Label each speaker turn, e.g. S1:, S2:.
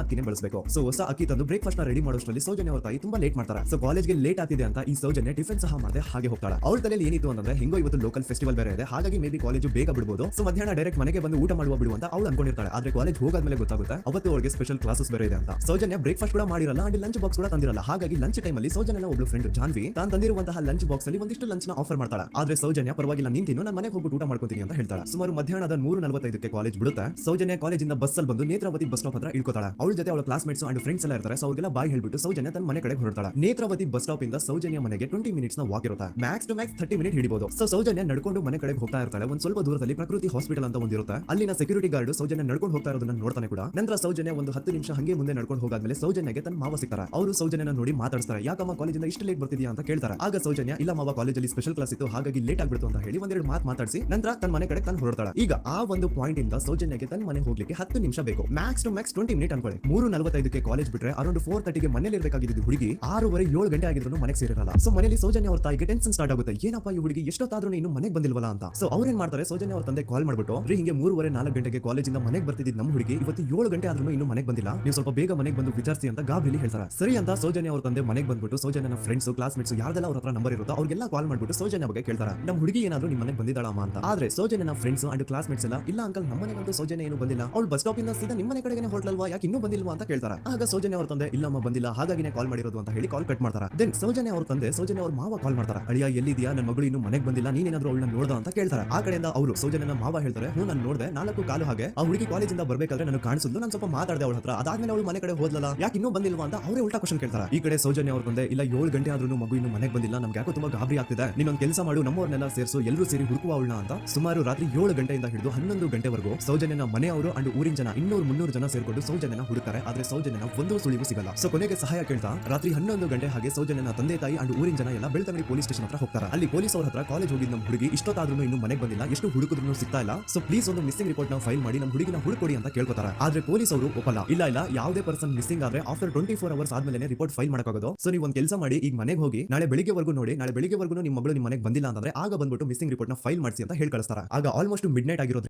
S1: ಅಕ್ಕಿನೇ ಬಳಸಬೇಕು. ಸೊ ಹೊಸ ಅಕ್ಕಿ ತಂದು ಬ್ರೇಕ್ಫಾಸ್ಟ್ ನ ರೆಡಿ ಮಾಡೋಷ್ಟರಲ್ಲಿ ಸೌಜನ್ಯ ಅವ್ರ ತಾಯಿ ತುಂಬಾ ಲೇಟ್ ಮಾಡ್ತಾರೆ. ಸೊ ಕಾಲೇಜ್ಗೆ ಲೇಟ್ ಆಗ್ತಿದೆ ಅಂತ ಈ ಸೌಜನ್ಯ ಟಿಫಿನ್ ಸಹ ಮಾಡದೆ ಹಾಗೆ ಹೋಗ್ತಾಳೆ. ಅವಳ ತಲೆಯಲ್ಲಿ ಏನಿತ್ತು ಅಂತಂದ್ರೆ ಹೆಂಗೋ ಇವತ್ತು ಲೋಕಲ್ ಫೆಸ್ಟಿವಲ್ ಬೇರೆ ಇದೆ, ಹಾಗಾಗಿ ಮೇ ಬಿ ಕಾಲೇಜು ಬೇಗ ಬಿಡಬಹುದು. ಸೊ ಮಧ್ಯಾಹ್ನ ಡೈರೆಕ್ಟ್ ಮನೆಗೆ ಬಂದು ಊಟ ಮಾಡುವ ಬಿಡು ಅಂತ ಅವಳು ಅನ್ಕೊಂಡಿರ್ತಾಳೆ. ಆದ್ರೆ ಕಾಲೇಜ್ ಹೋಗಾದ್ಮೇಲೆ ಗೊತ್ತಾಗುತ್ತೆ ಅವತ್ತು ಅವಳಿಗೆ ಸ್ಪೆಷಲ್ ಕ್ಲಾಸಸ್ ಬೇರೆ ಇದೆ ಅಂತ. ಸೌಜನ್ಯ ಬ್ರೇಕ್ಫಾಸ್ಟ್ ಕೂಡ ಮಾಡಿರಲ್ಲ ಅಂಡ್ ಲಂಚ್ ಬಾಕ್ಸ್ ಕೂಡ ತಂದಿರಲ್ಲ. ಹಾಗಾಗಿ ಲಂಚ್ ಟೈಮ್ ಅಲ್ಲಿ ಸೌಜನ್ಯನ ಒಬ್ಳು ಫ್ರೆಂಡ್ ಜಾನ್ವಿ ತಾನು ತಂದಿರುವಂತಹ ಲಂಚ್ ಬಾಕ್ಸ್ ಅಲ್ಲಿ ಒಂದಿಷ್ಟು ಲಂಚ್ ನ ಆಫರ್ ಮಾಡ್ತಾಳೆ. ಆದ್ರೆ ಸೌಜನ್ಯ ಪರವಾಗಿಲ್ಲ ನೀನ್ ತಿನ್ನು, ನಾನು ಮನೆಗೆ ಹೋಗ್ಬಿಟ್ಟು ಊಟ ಮಾಡ್ಕೊತೀನಿ ಅಂತ ಹೇಳ್ತಾಳೆ. ಸುಮಾರು ಮಧ್ಯಾಹ್ನದ 3:45ಕ್ಕೆ ಕಾಲೇಜ್ ಬಿಡುತ್ತೆ. ಸೌಜನ್ಯ ಕಾಲೇಜಿಂದ ಬಸ್ ಅಲ್ಲಿ ಬಂದು ನೇತ್ರಾವತಿ ಬಸ್ ಸ್ಟಾಪ್ ಹತ್ರ ಇಳ್ಕೊತಾಳೆ. ಅವಳ ಜೊತೆ ಅವಳ ಕ್ಲಾಸ್ಮೇಟ್ಸ್ ಅಂಡ್ ಫ್ರೆಂಡ್ಸ್ ಎಲ್ಲ ಇರ್ತಾರೆ. ಸೊ ಅವ್ರಿಗೆಲ್ಲ ಬಾಯ್ ಹೇಳ್ಬಿಟ್ಟು ಸೌಜನ್ಯ ತನ್ನ ಮನೆ ಕಡೆ ಹೊರಡ್ತಾಳೆ. ನೇತ್ರಾವತಿ ಬಸ್ ಸ್ಟಾಪ್ ಇಂದ ಸೌಜನ್ಯ ಮನೆಗೆ 20 ಮಿನಿಟ್ಸ್ ನ ವಾಕ್ ಇರುತ್ತೆ. ಮ್ಯಾಕ್ಸ್ ಟು ಮ್ಯಾಕ್ಸ್ 30 ಮಿನಿಟ್ ಹಿಡಿಬಹುದು. ಸೊ ಸೌಜನ್ಯ ನಡ್ಕೊಂಡು ಮನೆ ಕಡೆ ಹೋಗ್ತಾ ಇರ್ತಾಳೆ. ಒಂದ್ ಸ್ವಲ್ಪ ದೂರದಲ್ಲಿ ಪ್ರಕೃತಿ ಹಾಸ್ಪಿಟಲ್ ಅಂತ ಒಂದಿರುತ್ತೆ. ಅಲ್ಲಿನ ಸೆಕ್ಯೂರಿಟಿ ಗಾರ್ಡ್ ಸೌಜನ್ಯ ನಡ್ಕೊಂಡು ಹೋಗ್ತಾ ಇರೋದನ್ನ ನೋಡ್ತಾನೆ ಕೂಡ. ನಂತರ ಸೌಜನ್ಯ ಒಂದು 10 ನಿಮಿಷ ಹಂಗೆ ಮುಂದೆ ನಡ್ಕೊಂಡು ಹೋಗಾದ್ಮೇಲೆ ಸೌಜನ್ಯಗೆ ತನ್ನ ಮಾವ ಸಿಗ್ತಾರೆ. ಅವರು ಸೌಜನ್ಯನ ನೋಡಿ ಮಾತಾಡ್ತಾರೆ. ಯಾಕಮ್ಮ ಕಾಲೇಜಿಂದ ಇಷ್ಟು ಲೇಟ್ ಬರ್ತಿದ್ಯಾ ಅಂತ ಕೇಳ್ತಾರೆ. ಆಗ ಸೌಜನ್ಯ ಇಲ್ಲ ಮಾವ ಕಾಲೇಜಲ್ಲಿ ಸ್ಪೆಷಲ್ ಕ್ಲಾಸ್ ಇತ್ತು, ಹಾಗಾಗಿ ಲೇಟ್ ಆಗ್ಬಿಡ್ತು ಅಂತ ಹೇಳಿ ಒಂದೆರಡು ಮಾತಾಡಿಸಿ ನಂತರ ತನ್ನ ಮನೆ ಕಡೆ ತಾನು ಹೊರಡ್ತಾಳೆ. ಈಗ ಆ ಒಂದು ಪಾಯಿಂಟ್ ಇಂದ ಸೌಜನ್ಯಗೆ ತನ್ನ ಮನೆ ಹೋಗ್ಲಿಕ್ಕೆ 10 ನಿಮಿಷ ಬೇಕು. ಮ್ಯಾಕ್ಸ್ ಟು ಮ್ಯಾಕ್ಸ್ 20 ಮಿನಿಟ್ ಅನ್ಕೊಳ್ಳಿ. 3:45ಕ್ಕೆ ಕಾಲೇಜ್ ಬಿಟ್ರೆ ಅರೌಂಡ್ 4:30ಗೆ ಮನೇಲಿ ಇರಬೇಕಾಗಿದ್ದು ಹುಡುಗಿ 6:30 7 ಗಂಟೆ ಆಗಿದ್ರು ಮನೆಗೆ ಸೇರಿರಲ್ಲ. ಸೊ ಮನೇಲಿ ಸೌಜನ್ಯ ಅವ್ರ ತಾಯಿಗೆ ಟೆನ್ಷನ್ ಸ್ಟಾರ್ಟ್ ಆಗುತ್ತೆ. ಏನಪ್ಪ ಈ ಹುಡುಗಿ ಎಷ್ಟೊತ್ತಾದ್ರೂ ಇನ್ನು ಮನೆಗೆ ಬಂದಿಲ್ವಲ್ಲ ಅಂತ. ಸೊ ಅವ್ರೇನ್ ಮಾಡ್ತಾರೆ, ಸೌಜನ್ಯ ಅವ್ರ ತಂದೆ ಕಾಲ್ ಮಾಡ್ಬಿಟ್ಟು ಹಿಂಗೆ 3:30 4 ಗಂಟೆಗೆ ಕಾಲೇಜಿಂದ ಮನೆಗೆ ಬರ್ತಿದ್ದು ನಮ್ಮ ಹುಡುಗಿ ಇವತ್ತು 7 ಗಂಟೆ ಆದ್ರೂ ಇನ್ನು ಮನೆಗೆ ಬಂದಿಲ್ಲ, ನೀವು ಸ್ವಲ್ಪ ಬೇಗ ಮನೆಗೆ ಬಂದು ವಿಚಾರಿಸಿ ಅಂತ ಗಾಬರಿಲಿ ಹೇಳ್ತಾರೆ. ಸರಿ ಅಂತ ಸೌಜನ್ಯ ಅವ್ರ ತಂದೆ ಮನೆಗೆ ಬಂದ್ಬಿಟ್ಟು ಸೌಜನ್ಯನ ಫ್ರೆಂಡ್ಸ್ ಕ್ಲಾಸ್ಮೇಟ್ಸ್ ಯಾರ್ದೆಲ್ಲ ಅವ್ರ ಹತ್ರ ನಂಬರ್ ಇರುತ್ತೋ ಅವ್ರಿಗೆಲ್ಲ ಕಾಲ್ ಮಾಡ್ಬಿಟ್ಟು ಸೌಜನ್ಯ ಬಗ್ಗೆ ಕೇಳ್ತಾರೆ. ನಮ್ಮ ಹುಡುಗಿ ಏನಾದ್ರೂ ನಿಮ್ಮ ಮನೆಗೆ ಬಂದಿದ್ದಾಳಮ್ಮ ಅಂತ. ಆದ್ರೆ ಸೌಜನ್ಯನ ಫ್ರೆಂಡ್ಸ್ ಅಂಡ್ ಕ್ಲಾಸ್ಮೇಟ್ಸ್ ಎಲ್ಲ ಇಲ್ಲ ಅಂಕಲ್ ನಮ್ಮ ಮನೆಗಂತೂ ಸೌಜನ್ಯ ಏನು ಬಂದಿಲ್ಲ, ಅವ್ಳು ಬಸ್ ಸ್ಟಾಪ್ ಇಂದ ಸೀದಾ ನಿಮ್ಮ ಮನೆ ಕಡೆಗೆ ಹೊರಟಲ್ವಾ, ಯಾಕೆ ಇನ್ನೂ ಬಂದಿಲ್ವಾ ಅಂತ ಕೇಳ್ತಾರೆ. ಆಗ ಸೌಜನ್ಯ ಅವ್ರ ತಂದೆ ಇಲ್ಲಮ್ಮ ಬಂದಿಲ್ಲ, ಹಾಗಾಗಿನೇ ಕಾಲ್ ಮಾಡಿರೋದು ಅಂತ ಹೇಳಿ ಕಾಲ್ ಕಟ್ ಮಾಡ್ತಾರೆ. ದೆನ್ ಸೌಜನ್ಯ ಅವ್ರ ತಂದೆ ಸೌಜನ್ಯ ಅವ್ರ ಮಾವ ಕಾಲ್ ಮಾಡ್ತಾರೆ. ಅಳಿಯ ಎಲ್ಲಿದ್ಯಾ, ನನ್ನ ಮಗಳು ಇನ್ನು ಮನೆಗೆ ಬಂದಿಲ್ಲ, ನೀನೇನಾದ್ರೂ ಅವಳನ್ನ ನೋಡ್ದ ಅಂತ ಕೇಳ್ತಾರೆ. ಆ ಕಡೆಯಿಂದ ಅವರು ಸೌಜನ್ಯನ ಮಾವ ಹೇಳ್ತಾರೆ, ಹ್ಞೂ ನಾನು ನೋಡಿದೆ 4 ಕಾಲು ಹಾಗೆ ಆ ಹುಡುಗಿ ಕಾಲೇಜಿಂದ ಬರ್ಬೇಕಾದ್ರೆ ನನಗೆ ಕಾಣಿಸಿದ್ಲು, ನಾನು ಸ್ವಲ್ಪ ಮಾತಾಡಿದೆ ಅವಳ ಹತ್ರ, ಅದಾದ್ಮೇಲೆ ಅವಳು ಮನೆ ಕಡೆ ಹೋದ್ಲಲ್ಲ, ಯಾಕೆ ಇನ್ನೂ ಬಂದಿಲ್ವಾ ಅಂತ ಅವರೇ ಉಲ್ಟಾ ಕ್ವಶನ್ ಕೇಳ್ತಾರೆ. ಈ ಕಡೆ ಸೌಜನ್ಯ ಅವ್ರ ತಂದೆ ಇಲ್ಲ 7 ಗಂಟೆ ಆದ್ರೂ ಮಗು ಇನ್ನು ಮನೆಗೆ ಬಂದಿಲ್ಲ, ನಮ್ಗೆ ಯಾಕೋ ತುಂಬಾ ಗಾಬರಿ ಆಗ್ತಿದೆ, ನೀನೊಂದು ಕೆಲಸ ಮಾಡು ನಮ್ಮವ್ರನ್ನೆಲ್ಲ ಸೇರಿಸು ಎಲ್ಲರೂ ಸೇರಿ ಹುಡುಕುವ ಅವಳನ್ನ ಅಂತ ಸುಮಾರು ರಾತ್ರಿ 7 ಗಂಟೆಯಿಂದ ಹಿಡಿದು 11 ಗಂಟೆವರೆಗೂ ಸೌಜನ್ಯನ ಮನೆಯವರು ಅಂಡ್ ಊರಿನ ಜನ 200-300 ಜನ ಸೇರ್ಕೊಂಡು ಸೌಜನ್ಯನ ಹುಡುಕ್ತಾರೆ. ಆದ್ರೆ ಸೌಜನ್ಯನ ಒಂದು ಸುಳಿವು ಸಿಗಲ್ಲ. ಸೊ ಕೊನೆಗೆ ಸಹಾಯ ಕೇಳ್ತಾ ರಾತ್ರಿ 11 ಗಂಟೆ ಹಾಗೆ ಸೌಜನ್ಯನ ತಂದೆ ತಾಯಿ ಅಂಡ್ ಊರಿನ ಜನ ಎಲ್ಲ ಬೆಳ್ತಂಗಡಿ ಪೊಲೀಸ್ ಸ್ಟೇಷನ್ ಹತ್ರ ಹೋಗ್ತಾರೆ. ಅಲ್ಲಿ ಪೊಲೀಸ್ ಅವ್ರ ಹತ್ರ ಕಾಲೇಜ್ ಹೋಗಿದ್ ನಮ್ಮ ಹುಡುಗಿ ಇಷ್ಟೊತ್ತಾದ್ರೂ ಇನ್ನು ಮನೆಗೆ ಬಂದಿಲ್ಲ, ಎಷ್ಟು ಹುಡುಕಿದ್ರು ಸಿಗ್ತಾ ಇಲ್ಲ, ಸೊ ಪ್ಲೀಸ್ ಒಂದು ಮಿಸ್ಸಿಂಗ್ ರಿಪೋರ್ಟ್ ನ ಫೈಲ್ ಮಾಡಿ ನಮ್ಮ ಹುಡುಗಿನ ಹುಡುಕೊಡಿ ಅಂತ ಕೇಳ್ಕೊತಾರೆ. ಆದ್ರೆ ಪೊಲೀಸ್ ಅವರು ಒಪ್ಪಲ್ಲ. ಇಲ್ಲ ಯಾವುದೇ ಪರ್ಸನ್ ಮಿಸ್ಸಿಂಗ್ ಆದ್ರೆ ಆಫ್ಟರ್ 24 ಅವರ್ಸ್ ಆದ್ಮೇಲೆ ರಿಪೋರ್ಟ್ ಫೈಲ್ ಮಾಡಕಾಗೋದು. ಸೊ ನೀವು ಒಂದು ಕೆಲಸ ಮಾಡಿ, ಈಗ ಮನೆಗೆ ಹೋಗಿ ನಾಳೆ ಬೆಳಿಗ್ಗೆವರೆಗೂ ನೋಡಿ, ನಾಳೆ ಬೆಳಿಗ್ಗೆವರೆಗೂ ನಿಮ್ಮ ಮಗಳು ನಿಮ್ಮ ಮನೆಗೆ ಬಂದಿಲ್ಲ ಅಂತಂದ್ರೆ ಆಗ ಬಂದ್ಬಿಟ್ಟು ಮಿಸ್ಸಿಂಗ್ ರಿಪೋರ್ಟ್ ನ ಫೈಲ್ ಮಾಡಿಸಿ ಅಂತ ಹೇಳಿ ಕಳಿಸ್ತಾರೆ. ಆಗ ಆಲ್ಮೋಸ್ಟ್ ಮಿಡ್ ನೈಟ್ ಆಗಿರೋದು